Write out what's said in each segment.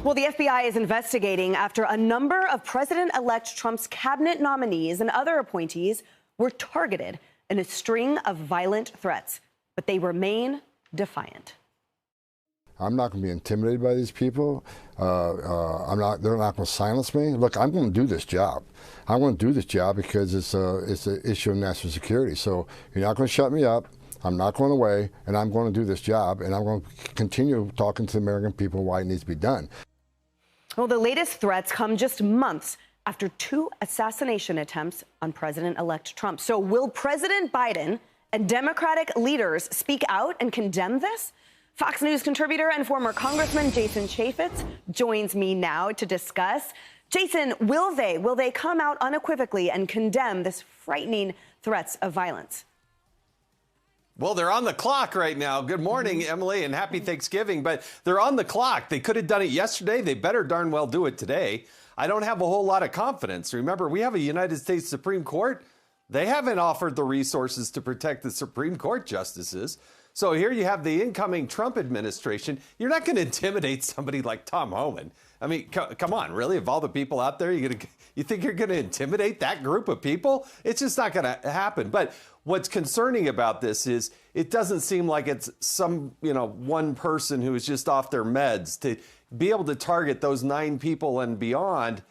Well, the FBI is investigating after a number of President-elect Trump's cabinet nominees and other appointees were targeted in a string of violent threats, but they remain defiant. I'm not going to be intimidated by these people. They're not going to silence me. Look, I'm going to do this job. I'm going to do this job because it's an issue of national security. So you're not going to shut me up. I'm not going away, and I'm going to do this job, and I'm going to continue talking to the American people why it needs to be done. Well, the latest threats come just months after 2 assassination attempts on President-elect Trump. So will President Biden and Democratic leaders speak out and condemn this? Fox News contributor and former Congressman Jason Chaffetz joins me now to discuss. Jason, will they come out unequivocally and condemn this frightening threats of violence? Well, they're on the clock right now. Good morning, Emily, and happy Thanksgiving. But they're on the clock. They could have done it yesterday. They better darn well do it today. I don't have a whole lot of confidence. Remember, we have a United States Supreme Court. They haven't offered the resources to protect the Supreme Court justices. So here you have the incoming Trump administration. You're not going to intimidate somebody like Tom Homan. I mean, come on, really? Of all the people out there, you think you're going to intimidate that group of people? It's just not going to happen. But what's concerning about this is it doesn't seem like it's some, one person who is just off their meds to be able to target those 9 people and beyond.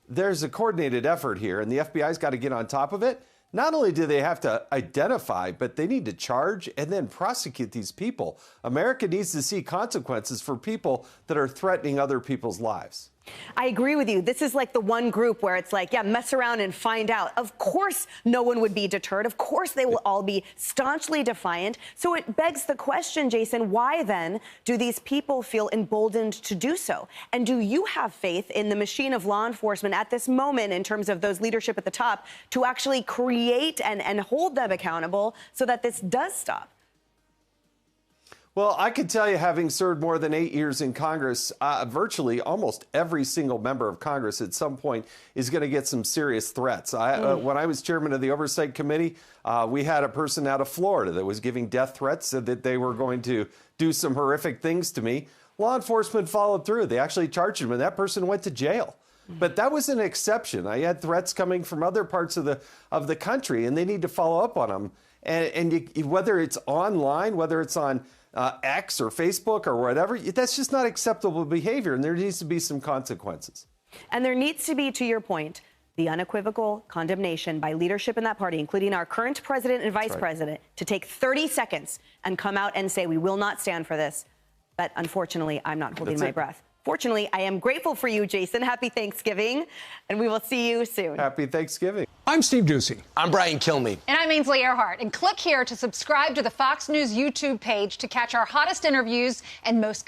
There's a coordinated effort here, and the FBI's got to get on top of it. Not only do they have to identify, but they need to charge and then prosecute these people. America needs to see consequences for people that are threatening other people's lives. I agree with you. This is like the one group where it's like, yeah, mess around and find out. Of course, no one would be deterred. Of course, they will all be staunchly defiant. So it begs the question, Jason, why then do these people feel emboldened to do so? And do you have faith in the machine of law enforcement at this moment in terms of those leadership at the top to actually create and hold them accountable so that this does stop? Well, I could tell you, having served more than 8 years in Congress, virtually almost every single member of Congress at some point is going to get some serious threats. When I was chairman of the Oversight Committee, we had a person out of Florida that was giving death threats, said that they were going to do some horrific things to me. Law enforcement followed through. They actually charged him, and that person went to jail. But that was an exception. I had threats coming from other parts of the country, and they need to follow up on them. And whether it's online, whether it's on X or Facebook or whatever, that's just not acceptable behavior, and there needs to be some consequences. And there needs to be, to your point, the unequivocal condemnation by leadership in that party, including our current president and vice president, to take 30 seconds and come out and say, we will not stand for this. But unfortunately, I'm not holding my breath. Fortunately, I am grateful for you, Jason. Happy Thanksgiving, and we will see you soon. Happy Thanksgiving. I'm Steve Ducey. I'm Brian Kilmeade. And I'm Ainsley Earhart. And click here to subscribe to the Fox News YouTube page to catch our hottest interviews and most